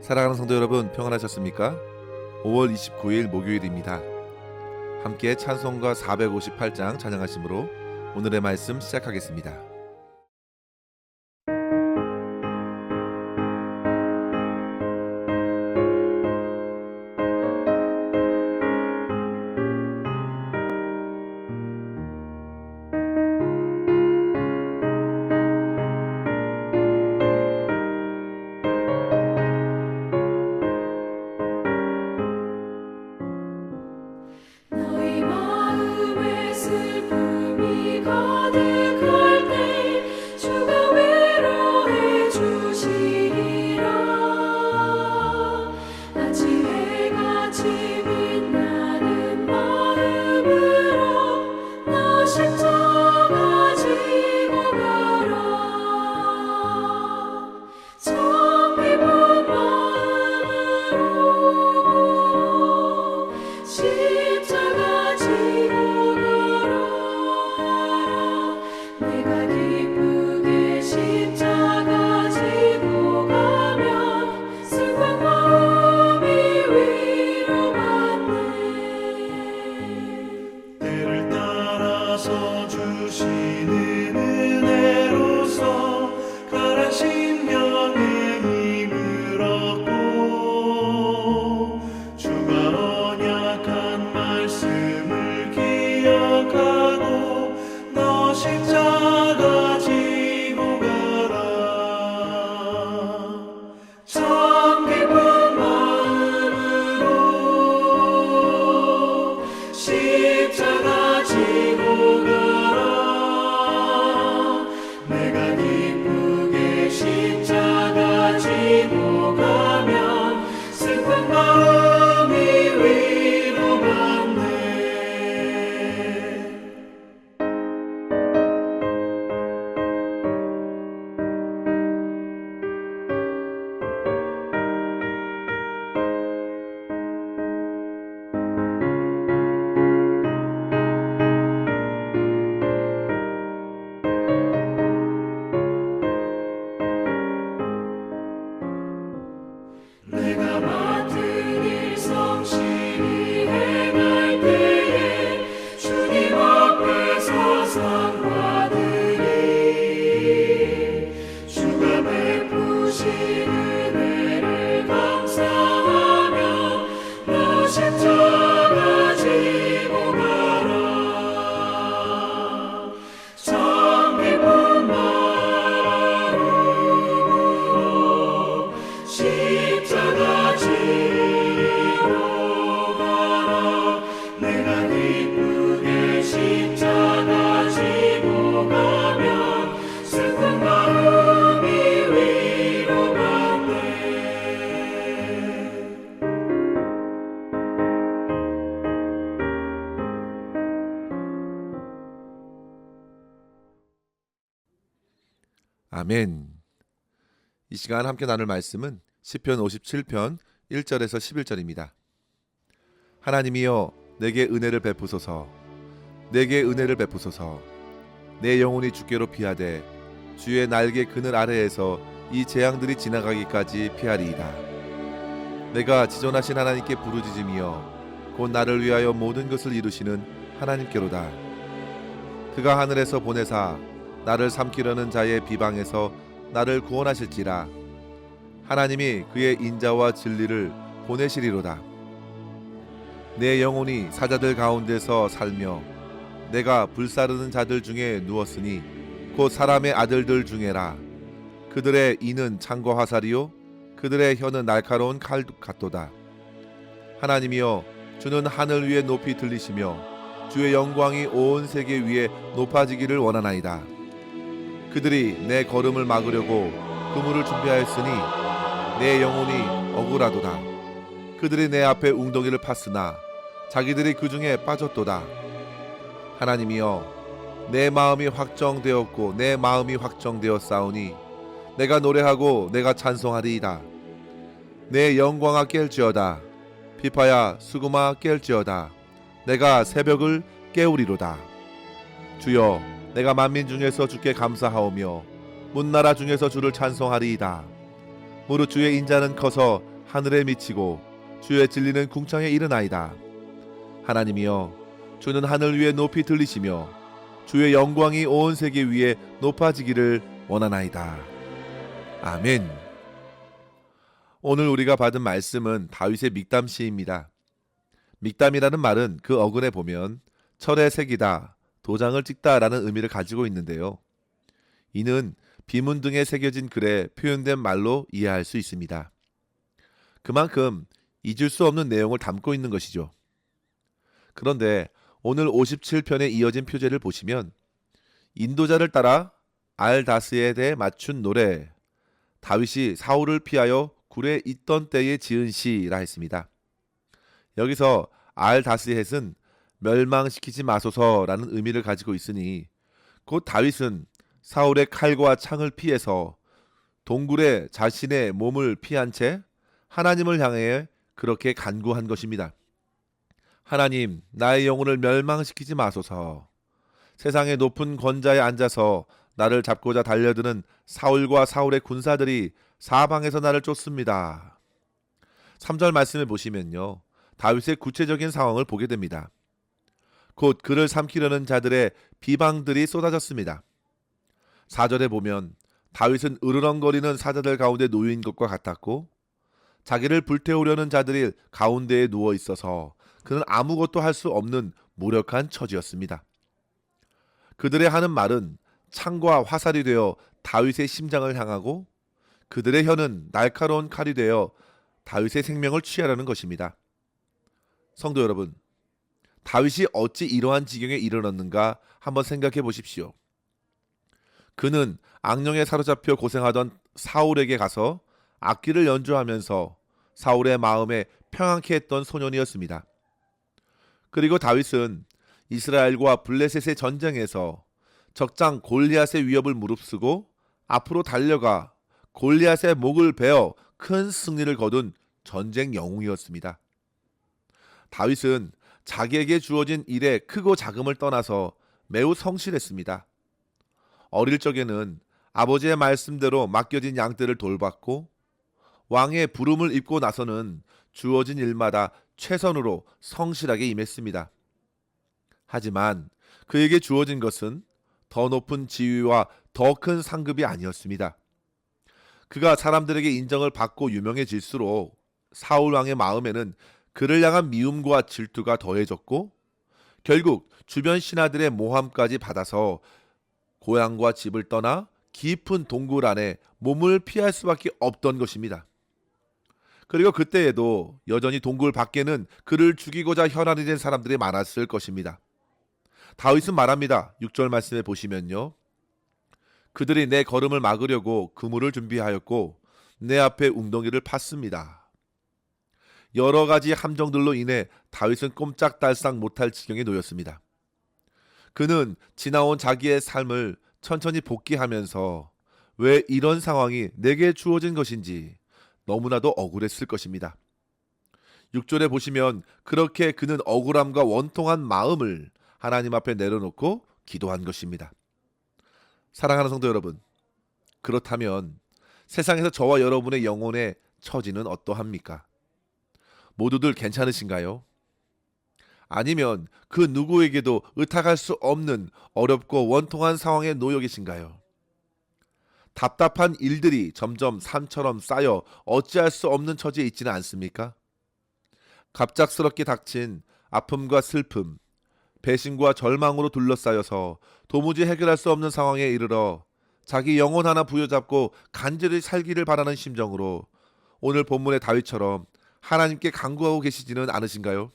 사랑하는 성도 여러분, 평안하셨습니까? 5월 29일 목요일입니다. 함께 찬송가 458장 찬양하심으로 오늘의 말씀 시작하겠습니다. 너희 마음에 슬픔이 가득할 때 주가 위로해 주시리라. 아침 해같이 빛나는 마음으로 너 십자가 지고 가라. 참 기쁜 마음으로 십자가 지고 가라. 내가 기쁘게 십자가 지고 가면 슬픈 마음이 위로받네. 때를 따라서 주시는 은혜로서 가란 심령의 힘을 얻고 주가 언약한 말씀을 기억하고 너 십자가 지고 가라. 참 기쁜 마음으로 십자가 지고 가라. 내가 기쁘게 십자가 지고 가면 슬픈 마음이 위로받네. 내가 맡은 일 성실히 행할 때에 주님 앞에서 상 받으리. 주가 베푸신 은혜를 감사하며 너 십자가 지고 가라. 참 기쁜 마음으로 십자가 지고 가라. 내가 기쁘게 십자가 지고 가면 슬픈 마음이 위로받네. 아멘. 이 시간 함께 나눌 말씀은 시편 57편 1절에서 11절입니다. 하나님이여 내게 은혜를 베푸소서. 내게 은혜를 베푸소서. 내 영혼이 주께로 피하되 주의 날개 그늘 아래에서 이 재앙들이 지나가기까지 피하리이다. 내가 지존하신 하나님께 부르짖으며 곧 나를 위하여 모든 것을 이루시는 하나님께로다. 그가 하늘에서 보내사 나를 삼키려는 자의 비방에서 나를 구원하실지라. 하나님이 그의 인자와 진리를 보내시리로다. 내 영혼이 사자들 가운데서 살며 내가 불사르는 자들 중에 누웠으니 곧 사람의 아들들 중에라. 그들의 이는 창과 화살이요 그들의 혀는 날카로운 칼 같도다. 하나님이여 주는 하늘 위에 높이 들리시며 주의 영광이 온 세계 위에 높아지기를 원하나이다. 그들이 내 걸음을 막으려고 그물을 준비하였으니 내 영혼이 억울하도다. 그들이 내 앞에 웅덩이를 팠으나 자기들이 그 중에 빠졌도다. 하나님이여 내 마음이 확정되었고 내 마음이 확정되었사오니 내가 노래하고 내가 찬송하리이다. 내 영광아 깰지어다. 비파야 수금아 깰지어다. 내가 새벽을 깨우리로다. 주여 내가 만민 중에서 주께 감사하오며 문나라 중에서 주를 찬송하리이다. 무릇 주의 인자는 커서 하늘에 미치고 주의 진리는 궁창에 이르나이다. 하나님이여, 주는 하늘 위에 높이 들리시며 주의 영광이 온 세계 위에 높아지기를 원하나이다. 아멘. 오늘 우리가 받은 말씀은 다윗의 믹담시입니다. 믹담이라는 말은 그 어근에 보면 철에 새기다, 도장을 찍다라는 의미를 가지고 있는데요. 이는 비문 등에 새겨진 글에 표현된 말로 이해할 수 있습니다. 그만큼 잊을 수 없는 내용을 담고 있는 것이죠. 그런데 오늘 57편에 이어진 표제를 보시면 인도자를 따라 알다스에 대해 맞춘 노래, 다윗이 사울을 피하여 굴에 있던 때에 지은 시라 했습니다. 여기서 알다스헷은 멸망시키지 마소서라는 의미를 가지고 있으니 곧 다윗은 사울의 칼과 창을 피해서 동굴에 자신의 몸을 피한 채 하나님을 향해 그렇게 간구한 것입니다. 하나님, 나의 영혼을 멸망시키지 마소서. 세상의 높은 권자에 앉아서 나를 잡고자 달려드는 사울과 사울의 군사들이 사방에서 나를 쫓습니다. 3절 말씀을 보시면요, 다윗의 구체적인 상황을 보게 됩니다. 곧 그를 삼키려는 자들의 비방들이 쏟아졌습니다. 4절에 보면 다윗은 으르렁거리는 사자들 가운데 놓인 것과 같았고 자기를 불태우려는 자들이 가운데에 누워 있어서 그는 아무것도 할 수 없는 무력한 처지였습니다. 그들의 하는 말은 창과 화살이 되어 다윗의 심장을 향하고 그들의 혀는 날카로운 칼이 되어 다윗의 생명을 취하려는 것입니다. 성도 여러분, 다윗이 어찌 이러한 지경에 이르렀는가 한번 생각해 보십시오. 그는 악령에 사로잡혀 고생하던 사울에게 가서 악기를 연주하면서 사울의 마음에 평안케 했던 소년이었습니다. 그리고 다윗은 이스라엘과 블레셋의 전쟁에서 적장 골리앗의 위협을 무릅쓰고 앞으로 달려가 골리앗의 목을 베어 큰 승리를 거둔 전쟁 영웅이었습니다. 다윗은 자기에게 주어진 일에 크고 작음을 떠나서 매우 성실했습니다. 어릴 적에는 아버지의 말씀대로 맡겨진 양떼를 돌봤고 왕의 부름을 입고 나서는 주어진 일마다 최선으로 성실하게 임했습니다. 하지만 그에게 주어진 것은 더 높은 지위와 더 큰 상급이 아니었습니다. 그가 사람들에게 인정을 받고 유명해질수록 사울 왕의 마음에는 그를 향한 미움과 질투가 더해졌고 결국 주변 신하들의 모함까지 받아서 고향과 집을 떠나 깊은 동굴 안에 몸을 피할 수밖에 없던 것입니다. 그리고 그때에도 여전히 동굴 밖에는 그를 죽이고자 혈안이 된 사람들이 많았을 것입니다. 다윗은 말합니다. 6절 말씀에 보시면요, 그들이 내 걸음을 막으려고 그물을 준비하였고 내 앞에 웅덩이를 팠습니다. 여러 가지 함정들로 인해 다윗은 꼼짝달싹 못할 지경에 놓였습니다. 그는 지나온 자기의 삶을 천천히 복귀하면서 왜 이런 상황이 내게 주어진 것인지 너무나도 억울했을 것입니다. 6절에 보시면 그렇게 그는 억울함과 원통한 마음을 하나님 앞에 내려놓고 기도한 것입니다. 사랑하는 성도 여러분, 그렇다면 세상에서 저와 여러분의 영혼의 처지는 어떠합니까? 모두들 괜찮으신가요? 아니면 그 누구에게도 의탁할 수 없는 어렵고 원통한 상황에 놓여 계신가요? 답답한 일들이 점점 산처럼 쌓여 어찌할 수 없는 처지에 있지는 않습니까? 갑작스럽게 닥친 아픔과 슬픔, 배신과 절망으로 둘러싸여서 도무지 해결할 수 없는 상황에 이르러 자기 영혼 하나 부여잡고 간절히 살기를 바라는 심정으로 오늘 본문의 다윗처럼 하나님께 간구하고 계시지는 않으신가요?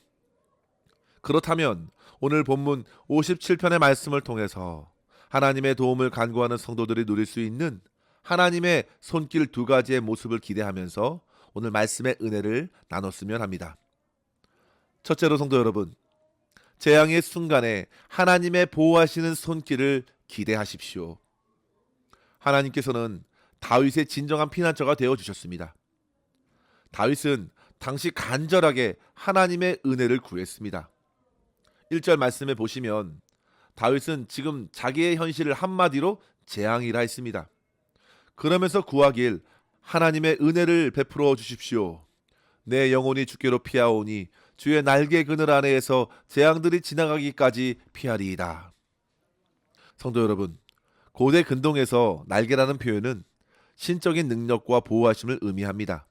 그렇다면 오늘 본문 57편의 말씀을 통해서 하나님의 도움을 간구하는 성도들이 누릴 수 있는 하나님의 손길 두 가지의 모습을 기대하면서 오늘 말씀의 은혜를 나눴으면 합니다. 첫째로 성도 여러분, 재앙의 순간에 하나님의 보호하시는 손길을 기대하십시오. 하나님께서는 다윗의 진정한 피난처가 되어주셨습니다. 다윗은 당시 간절하게 하나님의 은혜를 구했습니다. 1절 말씀에 보시면 다윗은 지금 자기의 현실을 한마디로 재앙이라 했습니다. 그러면서 구하길 하나님의 은혜를 베풀어 주십시오. 내 영혼이 주께로 피하오니 주의 날개 그늘 아래에서 재앙들이 지나가기까지 피하리이다. 성도 여러분, 고대 근동에서 날개라는 표현은 신적인 능력과 보호하심을 의미합니다.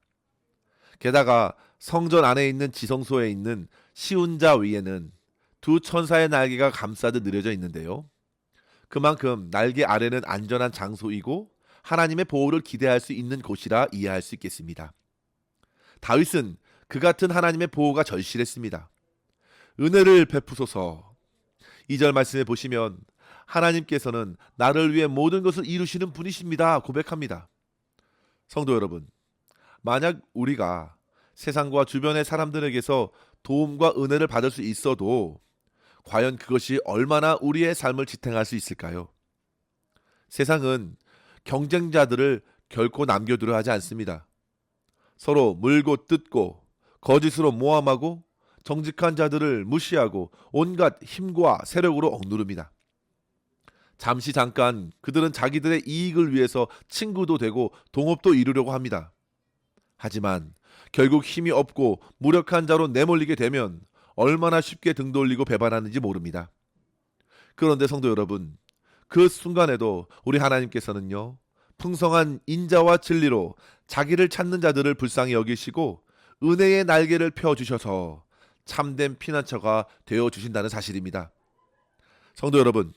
게다가 성전 안에 있는 지성소에 있는 시운자 위에는 두 천사의 날개가 감싸듯 느려져 있는데요. 그만큼 날개 아래는 안전한 장소이고 하나님의 보호를 기대할 수 있는 곳이라 이해할 수 있겠습니다. 다윗은 그 같은 하나님의 보호가 절실했습니다. 은혜를 베푸소서. 2절 말씀에 보시면 하나님께서는 나를 위해 모든 것을 이루시는 분이십니다 고백합니다. 성도 여러분, 만약 우리가 세상과 주변의 사람들에게서 도움과 은혜를 받을 수 있어도 과연 그것이 얼마나 우리의 삶을 지탱할 수 있을까요? 세상은 경쟁자들을 결코 남겨두려 하지 않습니다. 서로 물고 뜯고 거짓으로 모함하고 정직한 자들을 무시하고 온갖 힘과 세력으로 억누릅니다. 잠시 잠깐 그들은 자기들의 이익을 위해서 친구도 되고 동업도 이루려고 합니다. 하지만 결국 힘이 없고 무력한 자로 내몰리게 되면 얼마나 쉽게 등 돌리고 배반하는지 모릅니다. 그런데 성도 여러분, 그 순간에도 우리 하나님께서는요, 풍성한 인자와 진리로 자기를 찾는 자들을 불쌍히 여기시고 은혜의 날개를 펴주셔서 참된 피난처가 되어주신다는 사실입니다. 성도 여러분,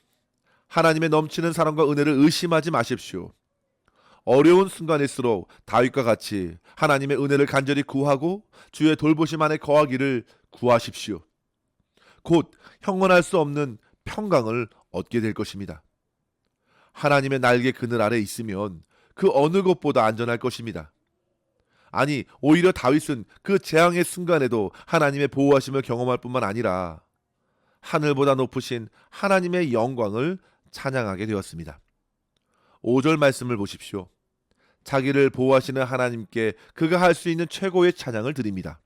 하나님의 넘치는 사랑과 은혜를 의심하지 마십시오. 어려운 순간일수록 다윗과 같이 하나님의 은혜를 간절히 구하고 주의 돌보심 안에 거하기를 구하십시오. 곧 형언할 수 없는 평강을 얻게 될 것입니다. 하나님의 날개 그늘 아래 있으면 그 어느 곳보다 안전할 것입니다. 아니, 오히려 다윗은 그 재앙의 순간에도 하나님의 보호하심을 경험할 뿐만 아니라 하늘보다 높으신 하나님의 영광을 찬양하게 되었습니다. 5절 말씀을 보십시오. 자기를 보호하시는 하나님께 그가 할 수 있는 최고의 찬양을 드립니다.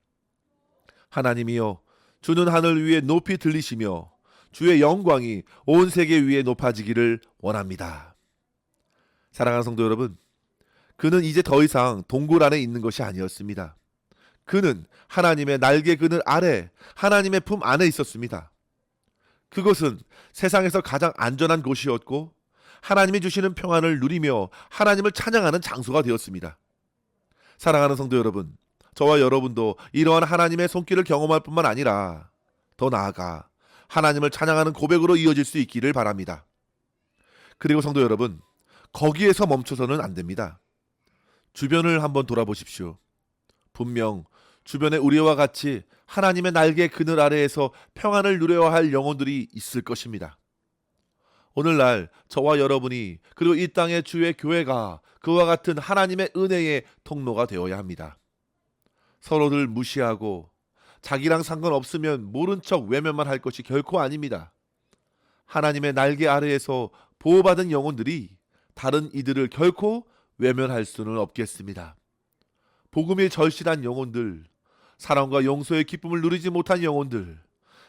하나님이여, 주는 하늘 위에 높이 들리시며 주의 영광이 온 세계 위에 높아지기를 원합니다. 사랑하는 성도 여러분, 그는 이제 더 이상 동굴 안에 있는 것이 아니었습니다. 그는 하나님의 날개 그늘 아래, 하나님의 품 안에 있었습니다. 그것은 세상에서 가장 안전한 곳이었고 하나님이 주시는 평안을 누리며 하나님을 찬양하는 장소가 되었습니다. 사랑하는 성도 여러분, 저와 여러분도 이러한 하나님의 손길을 경험할 뿐만 아니라 더 나아가 하나님을 찬양하는 고백으로 이어질 수 있기를 바랍니다. 그리고 성도 여러분, 거기에서 멈춰서는 안 됩니다. 주변을 한번 돌아보십시오. 분명 주변에 우리와 같이 하나님의 날개 그늘 아래에서 평안을 누려야 할 영혼들이 있을 것입니다. 오늘날 저와 여러분이, 그리고 이 땅의 주의 교회가 그와 같은 하나님의 은혜의 통로가 되어야 합니다. 서로들 무시하고 자기랑 상관없으면 모른 척 외면만 할 것이 결코 아닙니다. 하나님의 날개 아래에서 보호받은 영혼들이 다른 이들을 결코 외면할 수는 없겠습니다. 복음이 절실한 영혼들, 사랑과 용서의 기쁨을 누리지 못한 영혼들,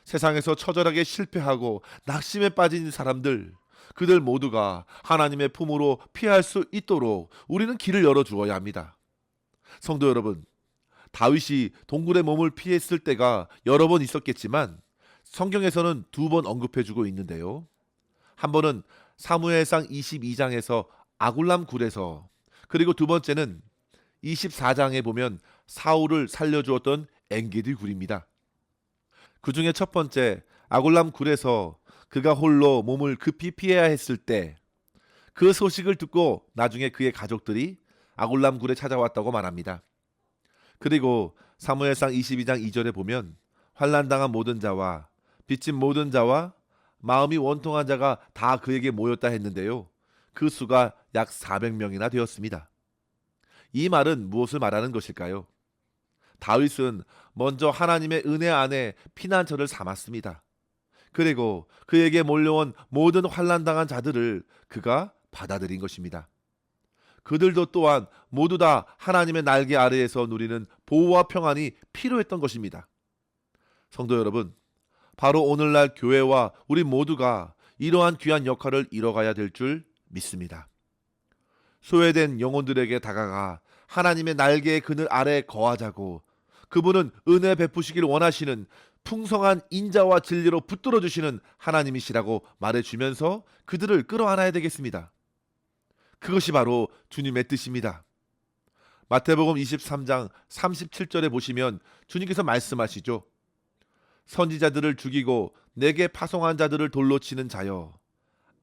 세상에서 처절하게 실패하고 낙심에 빠진 사람들, 그들 모두가 하나님의 품으로 피할 수 있도록 우리는 길을 열어주어야 합니다. 성도 여러분, 다윗이 동굴의 몸을 피했을 때가 여러 번 있었겠지만 성경에서는 2번 언급해주고 있는데요. 한 번은 사무엘상 22장에서 아굴람 굴에서, 그리고 두 번째는 24장에 보면 사울을 살려주었던 엔게디 굴입니다. 그 중에 첫 번째 아굴람 굴에서 그가 홀로 몸을 급히 피해야 했을 때 그 소식을 듣고 나중에 그의 가족들이 아굴람 굴에 찾아왔다고 말합니다. 그리고 사무엘상 22장 2절에 보면 환난당한 모든 자와 빚진 모든 자와 마음이 원통한 자가 다 그에게 모였다 했는데요. 그 수가 약 400명이나 되었습니다. 이 말은 무엇을 말하는 것일까요? 다윗은 먼저 하나님의 은혜 안에 피난처를 삼았습니다. 그리고 그에게 몰려온 모든 환난당한 자들을 그가 받아들인 것입니다. 그들도 또한 모두 다 하나님의 날개 아래에서 누리는 보호와 평안이 필요했던 것입니다. 성도 여러분, 바로 오늘날 교회와 우리 모두가 이러한 귀한 역할을 이뤄가야 될 줄 믿습니다. 소외된 영혼들에게 다가가 하나님의 날개의 그늘 아래 거하자고, 그분은 은혜 베푸시길 원하시는 풍성한 인자와 진리로 붙들어 주시는 하나님이시라고 말해주면서 그들을 끌어안아야 되겠습니다. 그것이 바로 주님의 뜻입니다. 마태복음 23장 37절에 보시면 주님께서 말씀하시죠. 선지자들을 죽이고 내게 파송한 자들을 돌로 치는 자여,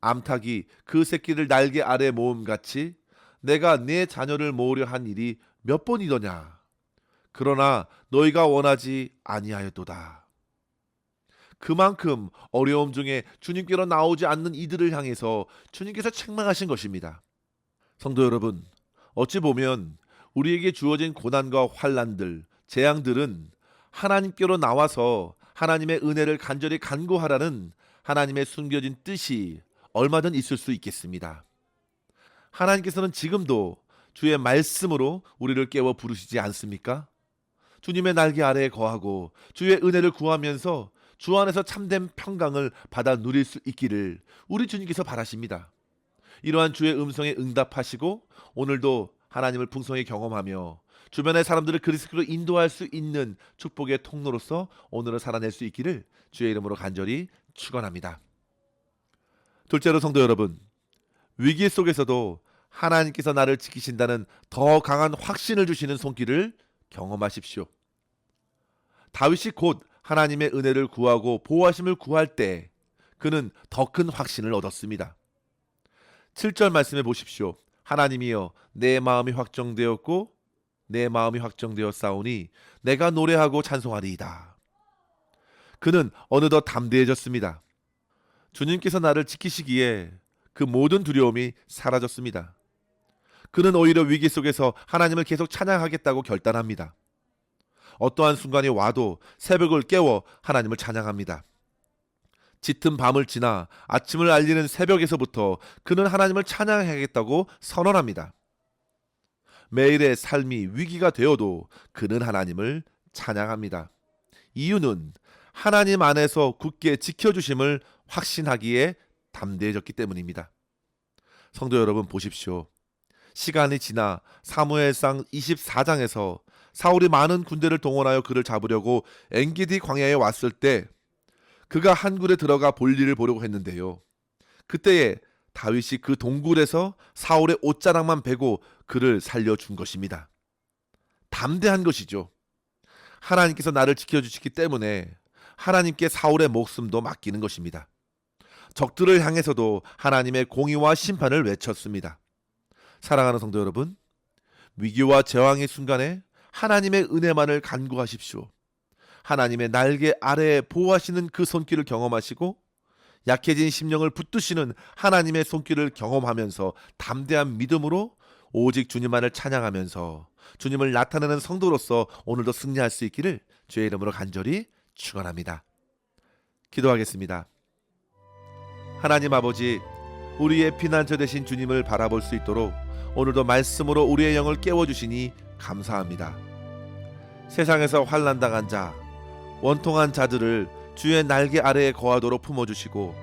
암탉이 그 새끼를 날개 아래 모음같이 내가 내 자녀를 모으려 한 일이 몇 번이더냐. 그러나 너희가 원하지 아니하였도다. 그만큼 어려움 중에 주님께로 나오지 않는 이들을 향해서 주님께서 책망하신 것입니다. 성도 여러분, 어찌 보면 우리에게 주어진 고난과 환난들, 재앙들은 하나님께로 나와서 하나님의 은혜를 간절히 간구하라는 하나님의 숨겨진 뜻이 얼마든 있을 수 있겠습니다. 하나님께서는 지금도 주의 말씀으로 우리를 깨워 부르시지 않습니까? 주님의 날개 아래에 거하고 주의 은혜를 구하면서 주 안에서 참된 평강을 받아 누릴 수 있기를 우리 주님께서 바라십니다. 이러한 주의 음성에 응답하시고 오늘도 하나님을 풍성히 경험하며 주변의 사람들을 그리스도로 인도할 수 있는 축복의 통로로서 오늘을 살아낼 수 있기를 주의 이름으로 간절히 축원합니다. 둘째로 성도 여러분, 위기 속에서도 하나님께서 나를 지키신다는 더 강한 확신을 주시는 손길을 경험하십시오. 다윗이 곧 하나님의 은혜를 구하고 보호하심을 구할 때 그는 더 큰 확신을 얻었습니다. 7절 말씀해 보십시오. 하나님이여 내 마음이 확정되었고 내 마음이 확정되었사오니 내가 노래하고 찬송하리이다. 그는 어느덧 담대해졌습니다. 주님께서 나를 지키시기에 그 모든 두려움이 사라졌습니다. 그는 오히려 위기 속에서 하나님을 계속 찬양하겠다고 결단합니다. 어떠한 순간이 와도 새벽을 깨워 하나님을 찬양합니다. 짙은 밤을 지나 아침을 알리는 새벽에서부터 그는 하나님을 찬양하겠다고 선언합니다. 매일의 삶이 위기가 되어도 그는 하나님을 찬양합니다. 이유는 하나님 안에서 굳게 지켜주심을 확신하기에 담대해졌기 때문입니다. 성도 여러분 보십시오. 시간이 지나 사무엘상 24장에서 사울이 많은 군대를 동원하여 그를 잡으려고 엔게디 광야에 왔을 때 그가 한 굴에 들어가 볼일을 보려고 했는데요. 그때에 다윗이 그 동굴에서 사울의 옷자락만 베고 그를 살려준 것입니다. 담대한 것이죠. 하나님께서 나를 지켜주시기 때문에 하나님께 사울의 목숨도 맡기는 것입니다. 적들을 향해서도 하나님의 공의와 심판을 외쳤습니다. 사랑하는 성도 여러분, 위기와 저항의 순간에 하나님의 은혜만을 간구하십시오. 하나님의 날개 아래에 보호하시는 그 손길을 경험하시고 약해진 심령을 붙드시는 하나님의 손길을 경험하면서 담대한 믿음으로 오직 주님만을 찬양하면서 주님을 나타내는 성도로서 오늘도 승리할 수 있기를 주의 이름으로 간절히 축원합니다. 기도하겠습니다. 하나님 아버지, 우리의 피난처 되신 주님을 바라볼 수 있도록 오늘도 말씀으로 우리의 영을 깨워주시니 감사합니다. 세상에서 환난당한 자, 원통한 자들을 주의 날개 아래에 거하도록 품어주시고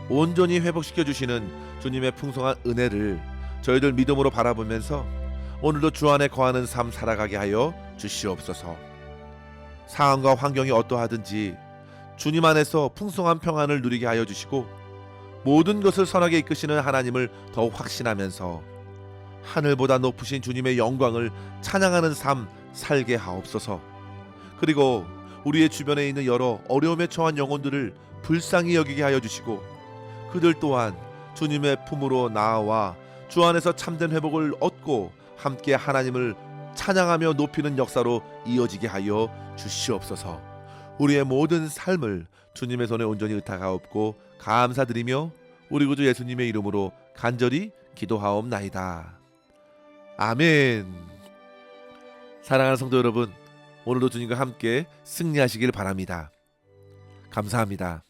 온전히 회복시켜주시는 주님의 풍성한 은혜를 저희들 믿음으로 바라보면서 오늘도 주 안에 거하는 삶 살아가게 하여 주시옵소서. 상황과 환경이 어떠하든지 주님 안에서 풍성한 평안을 누리게 하여 주시고 모든 것을 선하게 이끄시는 하나님을 더욱 확신하면서 하늘보다 높으신 주님의 영광을 찬양하는 삶 살게 하옵소서. 그리고 우리의 주변에 있는 여러 어려움에 처한 영혼들을 불쌍히 여기게 하여 주시고 그들 또한 주님의 품으로 나아와 주 안에서 참된 회복을 얻고 함께 하나님을 찬양하며 높이는 역사로 이어지게 하여 주시옵소서. 우리의 모든 삶을 주님의 손에 온전히 의탁하옵고 감사드리며 우리 구주 예수님의 이름으로 간절히 기도하옵나이다. 아멘. 사랑하는 성도 여러분, 오늘도 주님과 함께 승리하시길 바랍니다. 감사합니다.